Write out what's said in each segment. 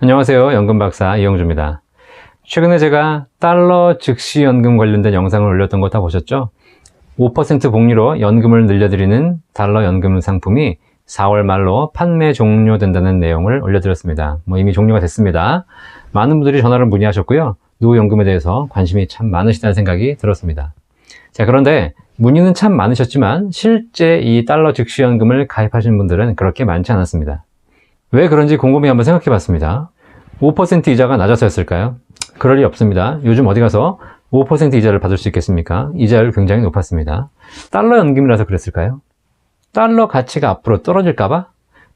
안녕하세요. 연금박사 이영주입니다. 최근에 제가 달러 즉시연금 관련된 영상을 올렸던 거 다 보셨죠? 5% 복리로 연금을 늘려드리는 달러 연금 상품이 4월 말로 판매 종료된다는 내용을 올려드렸습니다. 이미 종료가 됐습니다. 많은 분들이 전화를 문의하셨고요. 노후연금에 대해서 관심이 참 많으시다는 생각이 들었습니다. 자, 그런데 문의는 참 많으셨지만 실제 이 달러 즉시연금을 가입하신 분들은 그렇게 많지 않았습니다. 왜 그런지 곰곰이 한번 생각해 봤습니다. 5% 이자가 낮아서였을까요? 그럴 리 없습니다. 요즘 어디 가서 5% 이자를 받을 수 있겠습니까? 이자율 굉장히 높았습니다. 달러 연금이라서 그랬을까요? 달러 가치가 앞으로 떨어질까봐?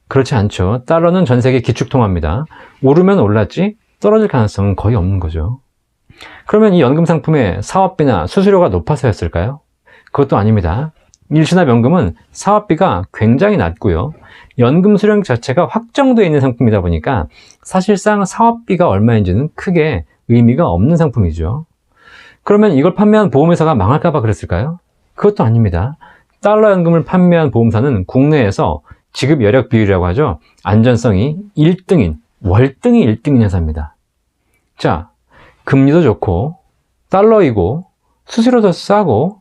그렇지 않죠. 달러는 전 세계 기축통화입니다. 오르면 올랐지 떨어질 가능성은 거의 없는 거죠. 그러면 이 연금 상품의 사업비나 수수료가 높아서였을까요? 그것도 아닙니다. 일시납연금은 사업비가 굉장히 낮고요. 연금 수령 자체가 확정되어 있는 상품이다 보니까 사실상 사업비가 얼마인지는 크게 의미가 없는 상품이죠. 그러면 이걸 판매한 보험회사가 망할까봐 그랬을까요? 그것도 아닙니다. 달러 연금을 판매한 보험사는 국내에서 지급 여력 비율이라고 하죠. 안전성이 1등인, 월등히 1등인 회사입니다. 자, 금리도 좋고 달러이고 수수료도 싸고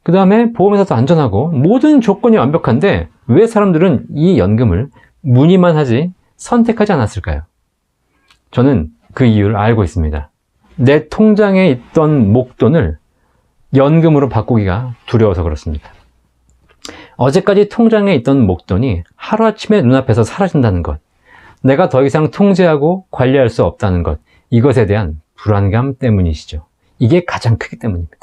그 다음에 보험회사도 안전하고 모든 조건이 완벽한데 왜 사람들은 이 연금을 문의만 하지 선택하지 않았을까요? 저는 그 이유를 알고 있습니다. 내 통장에 있던 목돈을 연금으로 바꾸기가 두려워서 그렇습니다. 어제까지 통장에 있던 목돈이 하루아침에 눈앞에서 사라진다는 것, 내가 더 이상 통제하고 관리할 수 없다는 것, 이것에 대한 불안감 때문이시죠. 이게 가장 크기 때문입니다.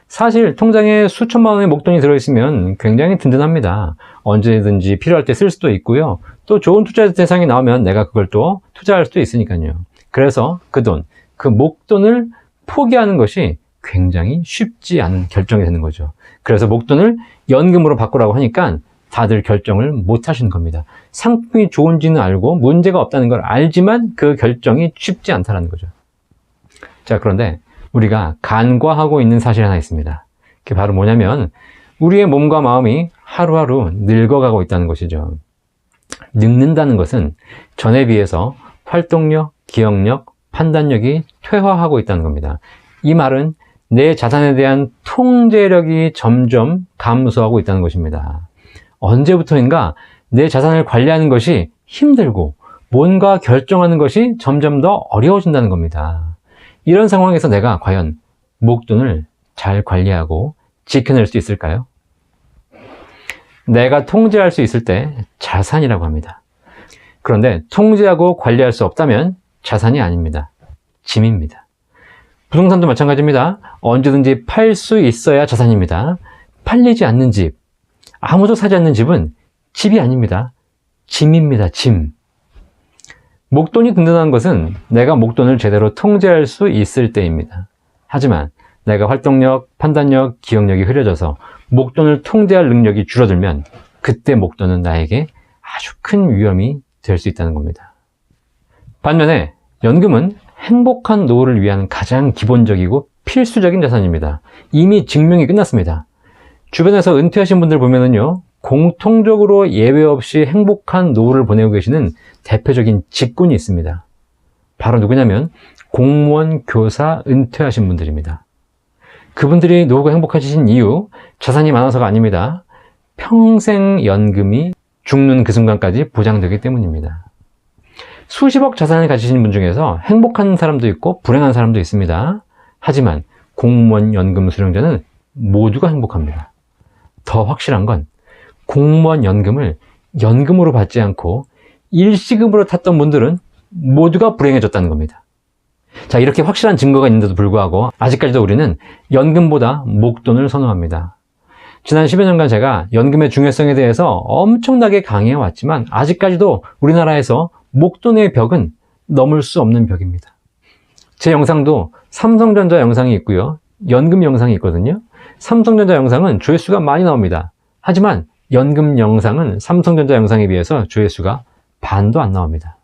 사실 통장에 수천만 원의 목돈이 들어있으면 굉장히 든든합니다. 언제든지 필요할 때 쓸 수도 있고요. 또 좋은 투자 대상이 나오면 내가 그걸 또 투자할 수도 있으니까요. 그래서 그 돈, 그 목돈을 포기하는 것이 굉장히 쉽지 않은 결정이 되는 거죠. 그래서 목돈을 연금으로 바꾸라고 하니까 다들 결정을 못 하시는 겁니다. 상품이 좋은지는 알고 문제가 없다는 걸 알지만 그 결정이 쉽지 않다는 거죠. 자, 그런데 우리가 간과하고 있는 사실이 하나 있습니다. 그게 바로 뭐냐면 우리의 몸과 마음이 하루하루 늙어가고 있다는 것이죠. 늙는다는 것은 전에 비해서 활동력, 기억력, 판단력이 퇴화하고 있다는 겁니다. 이 말은 내 자산에 대한 통제력이 점점 감소하고 있다는 것입니다. 언제부터인가 내 자산을 관리하는 것이 힘들고 뭔가 결정하는 것이 점점 더 어려워진다는 겁니다. 이런 상황에서 내가 과연 목돈을 잘 관리하고 지켜낼 수 있을까요? 내가 통제할 수 있을 때 자산이라고 합니다. 그런데 통제하고 관리할 수 없다면 자산이 아닙니다. 짐입니다. 부동산도 마찬가지입니다. 언제든지 팔 수 있어야 자산입니다. 팔리지 않는 집, 아무도 사지 않는 집은 집이 아닙니다. 짐입니다. 짐. 목돈이 든든한 것은 내가 목돈을 제대로 통제할 수 있을 때입니다. 하지만 내가 활동력, 판단력, 기억력이 흐려져서 목돈을 통제할 능력이 줄어들면 그때 목돈은 나에게 아주 큰 위험이 될 수 있다는 겁니다. 반면에 연금은 행복한 노후를 위한 가장 기본적이고 필수적인 자산입니다. 이미 증명이 끝났습니다. 주변에서 은퇴하신 분들 보면은요, 공통적으로 예외 없이 행복한 노후를 보내고 계시는 대표적인 직군이 있습니다. 바로 누구냐면 공무원, 교사 은퇴하신 분들입니다. 그분들이 노후가 행복해지신 이유, 자산이 많아서가 아닙니다. 평생 연금이 죽는 그 순간까지 보장되기 때문입니다. 수십억 자산을 가지신 분 중에서 행복한 사람도 있고 불행한 사람도 있습니다. 하지만 공무원 연금 수령자는 모두가 행복합니다. 더 확실한 건 공무원 연금을 연금으로 받지 않고 일시금으로 탔던 분들은 모두가 불행해졌다는 겁니다. 자, 이렇게 확실한 증거가 있는데도 불구하고 아직까지도 우리는 연금보다 목돈을 선호합니다. 지난 10여 년간 제가 연금의 중요성에 대해서 엄청나게 강의해 왔지만 아직까지도 우리나라에서 목돈의 벽은 넘을 수 없는 벽입니다. 제 영상도 삼성전자 영상이 있고요. 연금 영상이 있거든요. 삼성전자 영상은 조회수가 많이 나옵니다. 하지만 연금 영상은 삼성전자 영상에 비해서 조회수가 반도 안 나옵니다.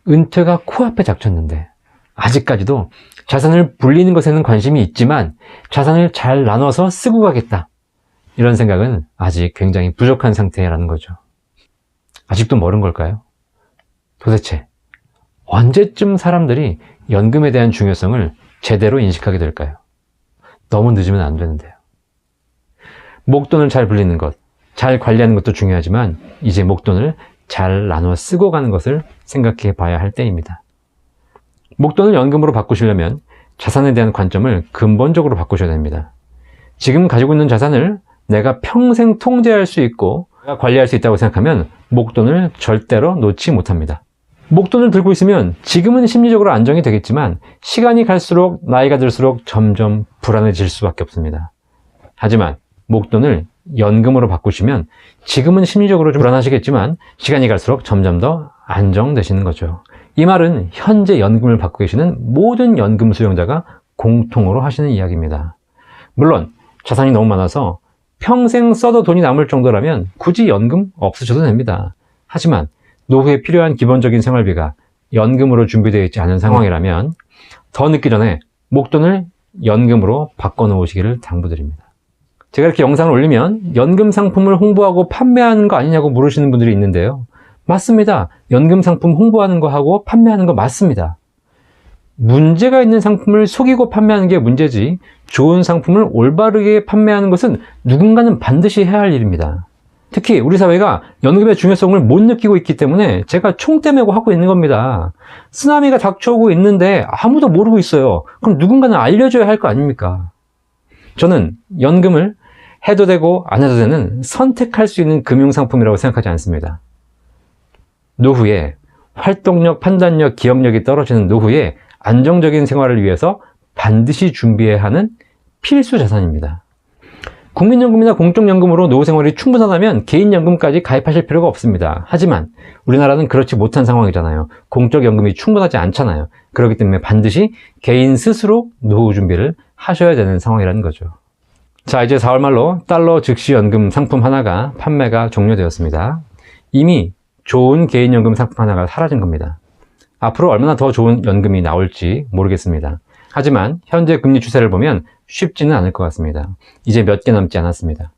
은퇴가 코앞에 닥쳤는데 아직까지도 자산을 불리는 것에는 관심이 있지만 자산을 잘 나눠서 쓰고 가겠다. 이런 생각은 아직 굉장히 부족한 상태라는 거죠. 아직도 모른 걸까요? 도대체 언제쯤 사람들이 연금에 대한 중요성을 제대로 인식하게 될까요? 너무 늦으면 안 되는데요. 목돈을 잘 불리는 것, 잘 관리하는 것도 중요하지만 이제 목돈을 잘 나눠 쓰고 가는 것을 생각해 봐야 할 때입니다. 목돈을 연금으로 바꾸시려면 자산에 대한 관점을 근본적으로 바꾸셔야 됩니다. 지금 가지고 있는 자산을 내가 평생 통제할 수 있고 관리할 수 있다고 생각하면 목돈을 절대로 놓지 못합니다. 목돈을 들고 있으면 지금은 심리적으로 안정이 되겠지만 시간이 갈수록 나이가 들수록 점점 불안해질 수밖에 없습니다. 하지만 목돈을 연금으로 바꾸시면 지금은 심리적으로 좀 불안하시겠지만 시간이 갈수록 점점 더 안정되시는 거죠. 이 말은 현재 연금을 받고 계시는 모든 연금 수용자가 공통으로 하시는 이야기입니다. 물론 자산이 너무 많아서 평생 써도 돈이 남을 정도라면 굳이 연금 없으셔도 됩니다. 하지만 노후에 필요한 기본적인 생활비가 연금으로 준비되어 있지 않은 상황이라면 더 늦기 전에 목돈을 연금으로 바꿔놓으시기를 당부드립니다. 제가 이렇게 영상을 올리면 연금 상품을 홍보하고 판매하는 거 아니냐고 물으시는 분들이 있는데요. 맞습니다. 연금 상품 홍보하는 거 하고 판매하는 거 맞습니다. 문제가 있는 상품을 속이고 판매하는 게 문제지 좋은 상품을 올바르게 판매하는 것은 누군가는 반드시 해야 할 일입니다. 특히 우리 사회가 연금의 중요성을 못 느끼고 있기 때문에 제가 총대 메고 하고 있는 겁니다. 쓰나미가 닥쳐오고 있는데 아무도 모르고 있어요. 그럼 누군가는 알려줘야 할 거 아닙니까? 저는 연금을 해도 되고 안 해도 되는 선택할 수 있는 금융상품이라고 생각하지 않습니다. 노후에 활동력, 판단력, 기억력이 떨어지는 노후에 안정적인 생활을 위해서 반드시 준비해야 하는 필수 자산입니다. 국민연금이나 공적연금으로 노후 생활이 충분하다면 개인연금까지 가입하실 필요가 없습니다. 하지만 우리나라는 그렇지 못한 상황이잖아요. 공적연금이 충분하지 않잖아요. 그렇기 때문에 반드시 개인 스스로 노후 준비를 하셔야 되는 상황이라는 거죠. 자, 이제 4월 말로 달러 즉시연금 상품 하나가 판매가 종료되었습니다. 이미 좋은 개인연금 상품 하나가 사라진 겁니다. 앞으로 얼마나 더 좋은 연금이 나올지 모르겠습니다. 하지만 현재 금리 추세를 보면 쉽지는 않을 것 같습니다. 이제 몇 개 남지 않았습니다.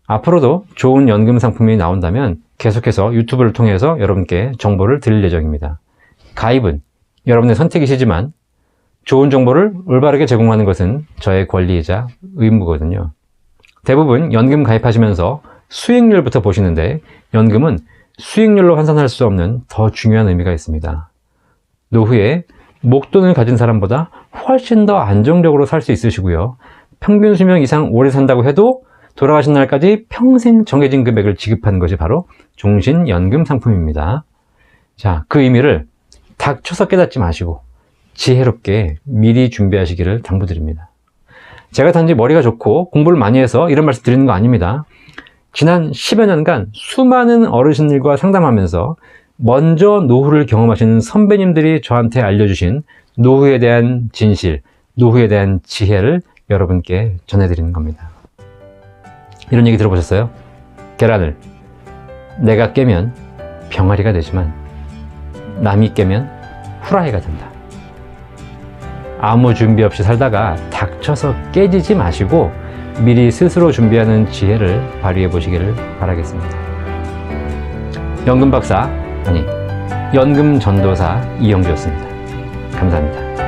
앞으로도 좋은 연금 상품이 나온다면 계속해서 유튜브를 통해서 여러분께 정보를 드릴 예정입니다. 가입은 여러분의 선택이시지만 좋은 정보를 올바르게 제공하는 것은 저의 권리이자 의무거든요. 대부분 연금 가입하시면서 수익률부터 보시는데 연금은 수익률로 환산할 수 없는 더 중요한 의미가 있습니다. 노후에 목돈을 가진 사람보다 훨씬 더 안정적으로 살 수 있으시고요. 평균 수명 이상 오래 산다고 해도 돌아가신 날까지 평생 정해진 금액을 지급하는 것이 바로 종신연금 상품입니다. 자, 그 의미를 닥쳐서 깨닫지 마시고 지혜롭게 미리 준비하시기를 당부드립니다. 제가 단지 머리가 좋고 공부를 많이 해서 이런 말씀 드리는 거 아닙니다. 지난 10여 년간 수많은 어르신들과 상담하면서 먼저 노후를 경험하시는 선배님들이 저한테 알려주신 노후에 대한 진실, 노후에 대한 지혜를 여러분께 전해드리는 겁니다. 이런 얘기 들어보셨어요? 계란을 내가 깨면 병아리가 되지만 남이 깨면 후라이가 된다. 아무 준비 없이 살다가 닥쳐서 깨지지 마시고 미리 스스로 준비하는 지혜를 발휘해 보시기를 바라겠습니다. 연금 박사, 아니 연금 전도사 이영주였습니다. 감사합니다.